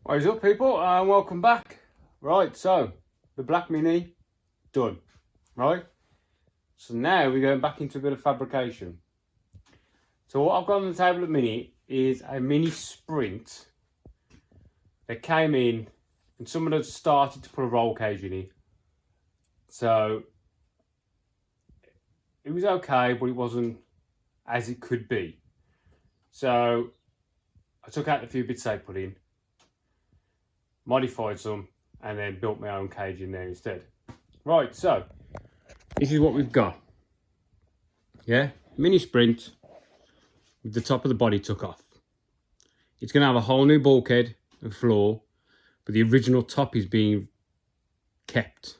What is up, people, and welcome back. Right, so the Black Mini done. Right, so now we're going back into a bit of fabrication. So what I've got on the table at the minute is a mini sprint that came in, and someone had started to put a roll cage in it. So it was okay, but it wasn't as it could be. So I took out a few bits they put in, modified some, and then built my own cage in there instead. Right, so this is what we've got. Yeah, mini sprint with the top of the body took off. It's going to have a whole new bulkhead and floor, but the original top is being kept.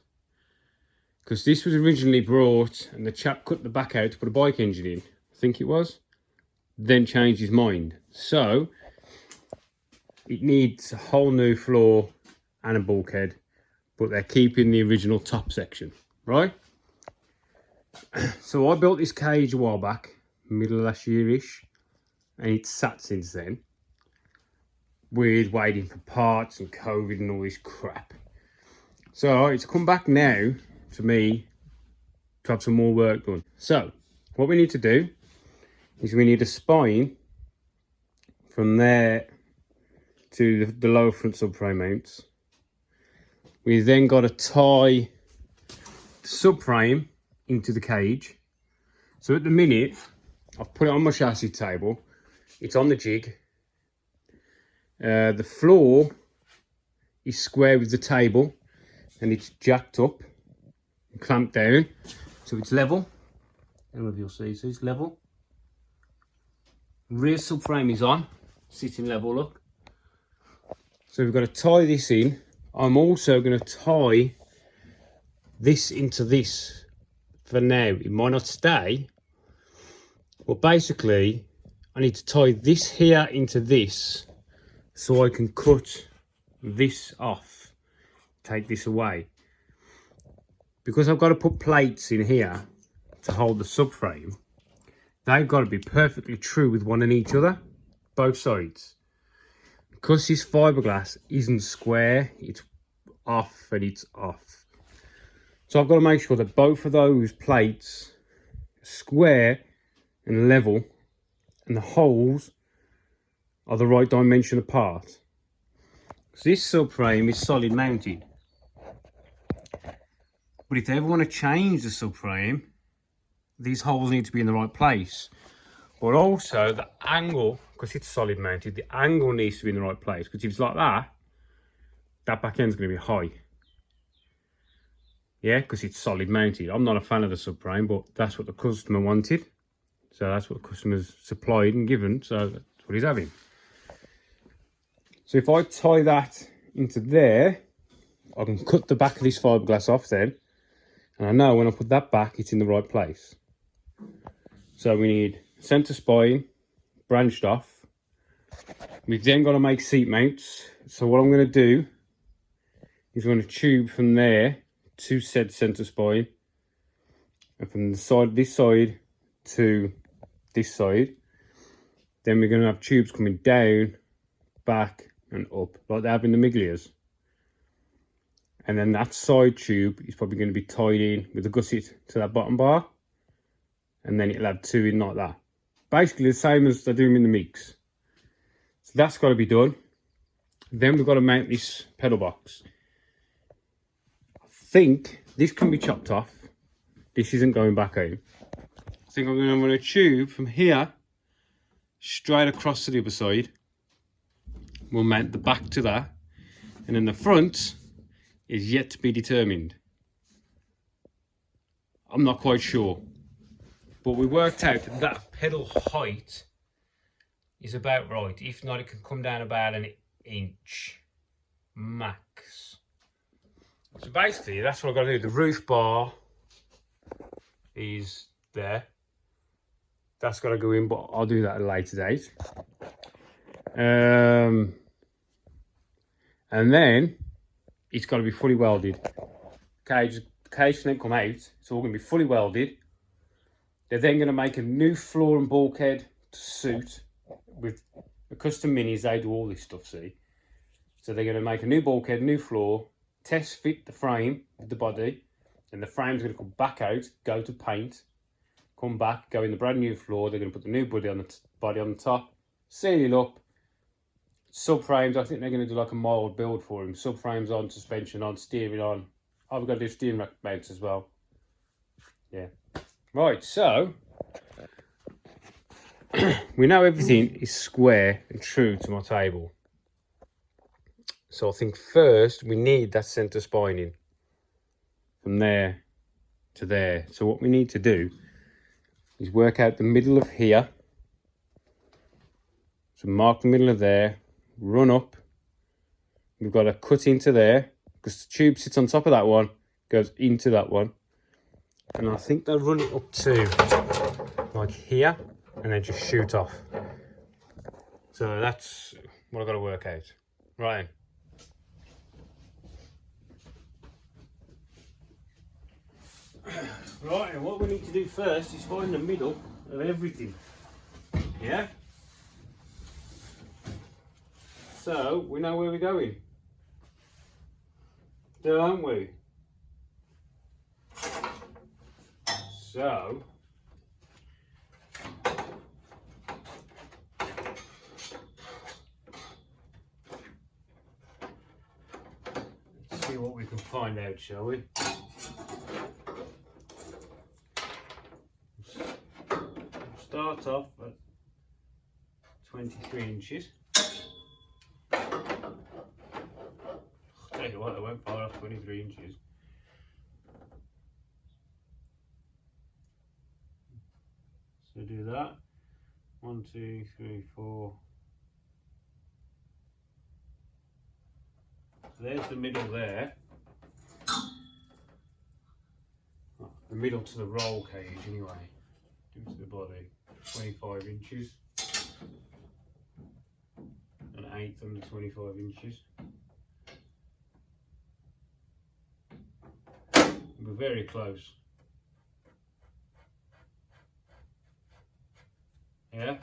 Because this was originally brought, and the chap cut the back out to put a bike engine in, I think it was, then changed his mind. So it needs a whole new floor and a bulkhead, but they're keeping the original top section, right? So I built this cage a while back, middle of last year-ish, and it's sat since then, with waiting for parts and COVID and all this crap. So it's come back now to me to have some more work done. So what we need to do is we need a spine from there to the lower front subframe mounts. We then got to tie the subframe into the cage. So at the minute, I've put it on my chassis table. It's on the jig. The floor is square with the table, and it's jacked up and clamped down, so it's level. I don't know if you'll see, so it's level. Rear subframe is on, sitting level, look. So we've got to tie this in. I'm also going to tie this into this for now. It might not stay, but basically I need to tie this here into this so I can cut this off, take this away. Because I've got to put plates in here to hold the subframe, they've got to be perfectly true with one and each other, both sides. Because this fiberglass isn't square, it's off and it's off. So I've got to make sure that both of those plates are square and level, and the holes are the right dimension apart. So this subframe is solid mounted. But if they ever want to change the subframe, these holes need to be in the right place. But also the angle, because it's solid mounted, the angle needs to be in the right place. Because if it's like that, that back end's going to be high. Yeah, because it's solid mounted. I'm not a fan of the subframe, but that's what the customer wanted. So that's what the customer's supplied and given. So that's what he's having. So if I tie that into there, I can cut the back of this fiberglass off then. And I know when I put that back, it's in the right place. So we need center spine, branched off. We've then got to make seat mounts. So what I'm going to do is I'm going to tube from there to said center spine, and from the side, this side to this side. Then we're going to have tubes coming down, back and up, like they have in the Miglias. And then that side tube is probably going to be tied in with a gusset to that bottom bar, and then it'll have two in like that. Basically the same as they do in the MIGs. So that's got to be done. Then we've got to mount this pedal box. I think this can be chopped off. This isn't going back in. I think I'm going to run a tube from here straight across to the other side. We'll mount the back to that, and then the front is yet to be determined. I'm not quite sure, but we worked out that pedal height is about right. If not, it can come down about an inch max. So basically that's what I've got to do. The roof bar is there. That's got to go in, but I'll do that at a later date. And then it's got to be fully welded. The cage can then come out. It's all going to be fully welded. They're then going to make a new floor and bulkhead to suit. With the custom minis, they do all this stuff, see. So they're going to make a new bulkhead, new floor, test fit the frame with the body, and the frame's going to come back out, go to paint, come back, go in the brand new floor. They're going to put the new body on the top, seal it up. Subframes, I think they're going to do like a mild build for him. Subframes on, suspension on, steering on. Oh, we've got to do steering rack mounts as well. Yeah. Right, so we know everything is square and true to my table. So I think first we need that centre spining from there to there. So what we need to do is work out the middle of here. So mark the middle of there, run up. We've got to cut into there because the tube sits on top of that one, goes into that one. And I think they'll run it up to like here and then just shoot off. So that's what I've got to work out. Right. Right, and what we need to do first is find the middle of everything. Yeah? So, we know where we're going. Don't we? So, let's see what we can find out, shall we? Start off at 23 inches. Tell you what, I won't far off 23 inches. So do that. 1, 2, 3, 4. So there's the middle there. Oh, the middle to the roll cage anyway. To the body. 25 inches. An eighth under 25 inches. We're very close. Yeah.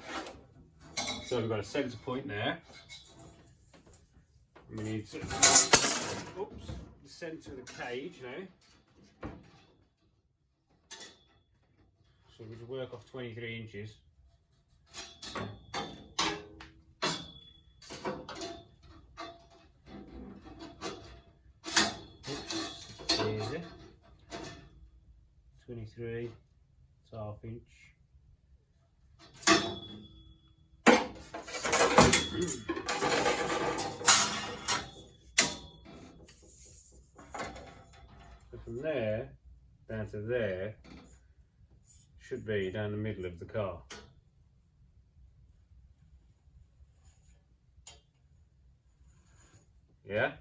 So we've got a centre point there. We need to, oops, the centre of the cage now. So we should work off 23 inches. Oops, easy. 23, it's ½ inch. So from there down to there should be down the middle of the car. Yeah?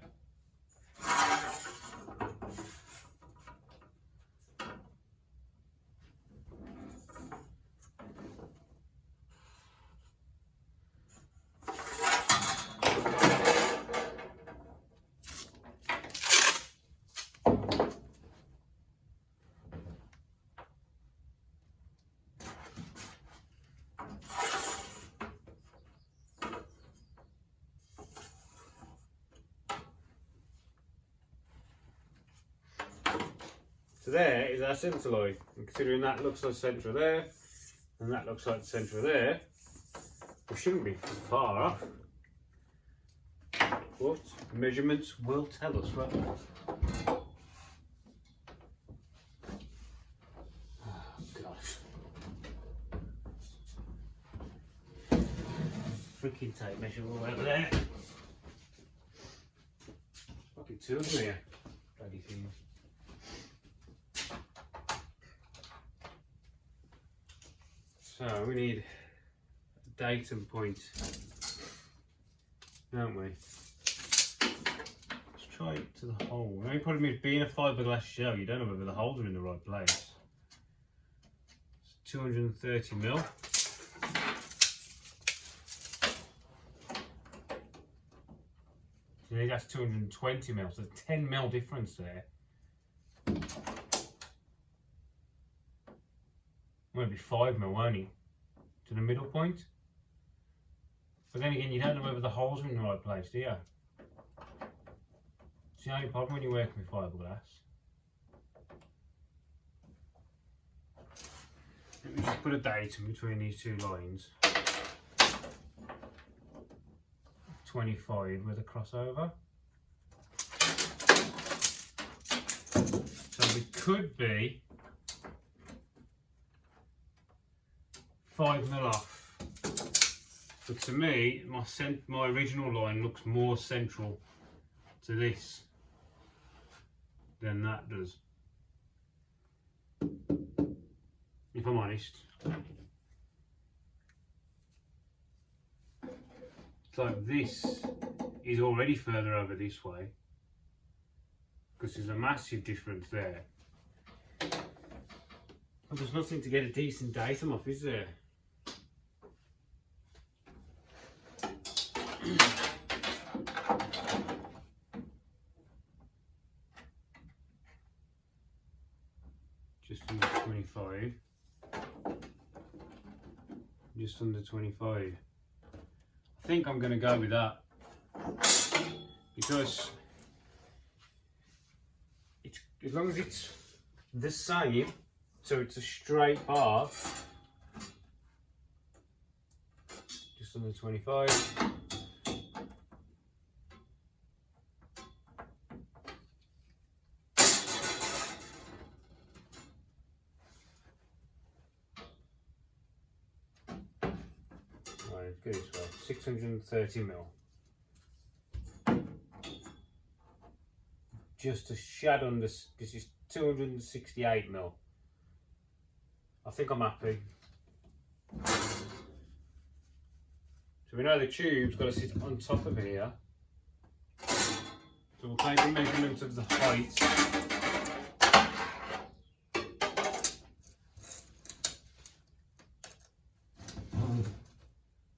So there is our centre line. And considering that looks like the centre of there, and that looks like the centre of there, we shouldn't be far off. But measurements will tell us, won't they? Oh gosh. Freaking tape measure all over there. Fucking two of them here. Bloody things. So we need a datum point, don't we? Let's try it to the hole. The only problem is being a fiberglass shell, you don't know whether the holes are in the right place. It's 230 mil. I think that's 220 mil, so there's 10 mil difference there. Maybe 5 mil, won't it? To the middle point. But then again, you don't know whether the holes are in the right place, do you? the only problem when you're working with fiberglass. Let me just put a date in between these two lines. 25 with a crossover. So it could be 5 mil off. But to me, my original line looks more central to this than that does. If I'm honest. So this is already further over this way because there's a massive difference there. But there's nothing to get a decent datum off, is there? Just under 25. Just under 25. I think I'm going to go with that because it's, as long as it's the same, so it's a straight bar, just under 25. Right, go this way. 630 mil. Just a shade under. This is 268 mil. I think I'm happy. So we know the tube's got to sit on top of here. So we'll take the measurement of the height.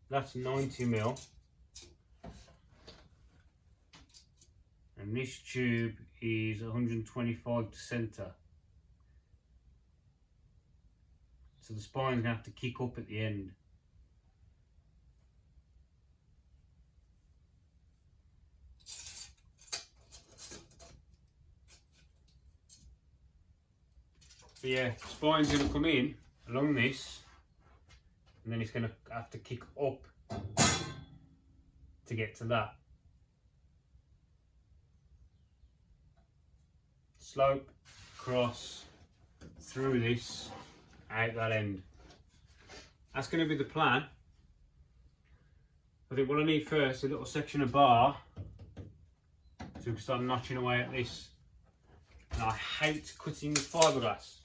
That's 90 mil. And this tube is 125 to centre. So the spine's going to have to kick up at the end. But yeah, the spine's going to come in along this, and then it's going to have to kick up to get to that. Slope, cross, through this, out that end. That's going to be the plan. I think what I need first, a little section of bar to start notching away at this. And I hate cutting fiberglass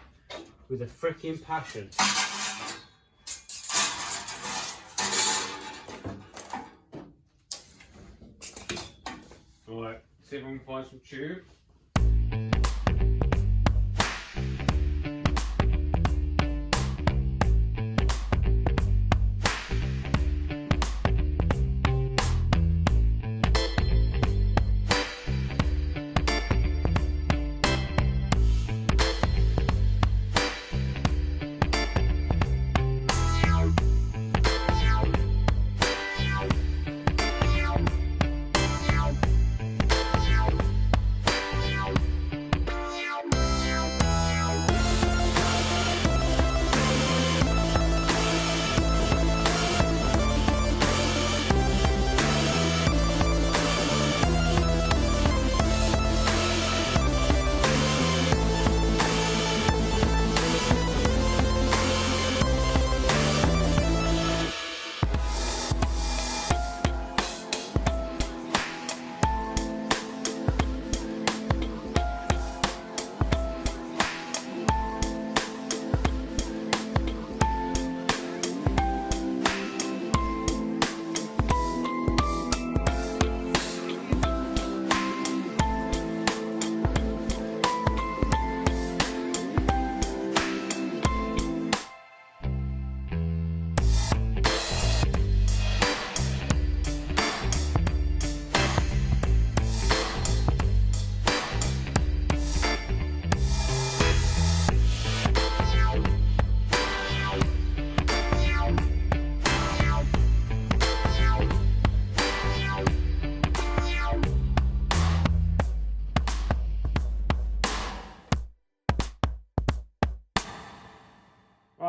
with a freaking passion. Alright, see if I can find some tube.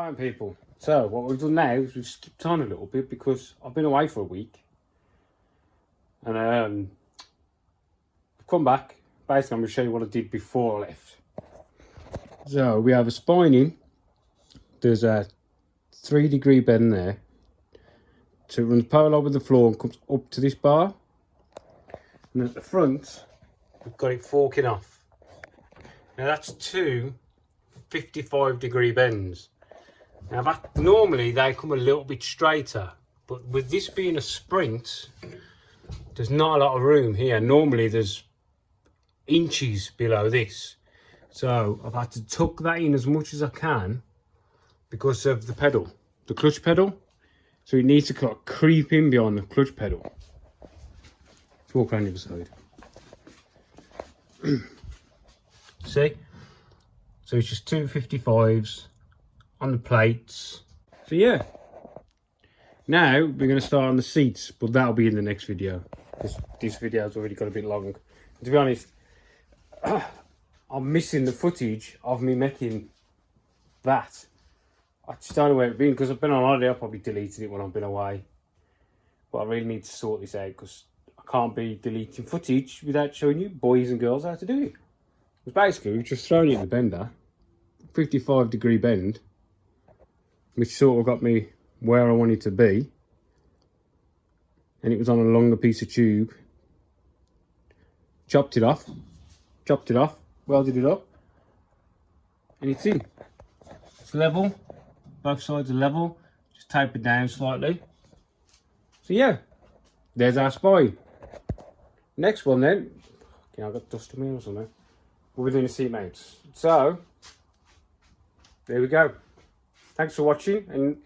Right, people. So what we've done now is we've skipped on a little bit because I've been away for a week, and I've come back. Basically, I'm going to show you what I did before I left. So we have a spine in. There's a 3-degree bend there. So it runs parallel with the floor and comes up to this bar. And at the front, we've got it forking off. Now that's two 55-degree bends. Now normally they come a little bit straighter, but with this being a sprint, there's not a lot of room here. Normally there's inches below this. So I've had to tuck that in as much as I can because of the pedal, the clutch pedal. So it needs to kind of creep in behind the clutch pedal. Let's walk around the other side. See? So it's just two 55s on the plates. So yeah. Now we're going to start on the seats, but that'll be in the next video. This video's already got a bit long. To be honest, I'm missing the footage of me making that. I just don't know where it's been because I've been on holiday. I'll probably deleted it when I've been away. But I really need to sort this out because I can't be deleting footage without showing you boys and girls how to do it. Because basically we've just thrown it in the bender, 55-degree bend, which sort of got me where I wanted to be. And it was on a longer piece of tube. Chopped it off, welded it up, and it's in. It's level. Both sides are level, just tape it down slightly. So yeah, there's our spine. Next one then, okay, I've got dust on me or something. We're doing the seat mounts. So, there we go. Thanks for watching, and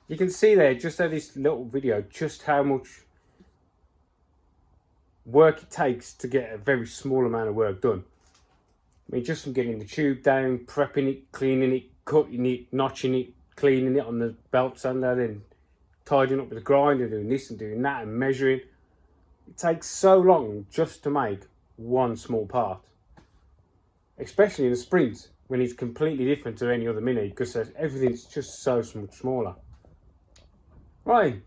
you can see there, just at this little video, just how much work it takes to get a very small amount of work done. I mean, just from getting the tube down, prepping it, cleaning it, cutting it, notching it, cleaning it on the belt sander, then tidying up with the grinder, doing this and doing that and measuring. It takes so long just to make one small part, especially in a sprint when it's completely different to any other mini because everything's just so much smaller. Right,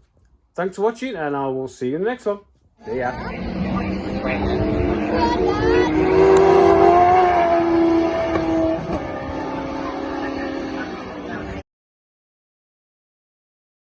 thanks for watching and I will see you in the next one. See ya.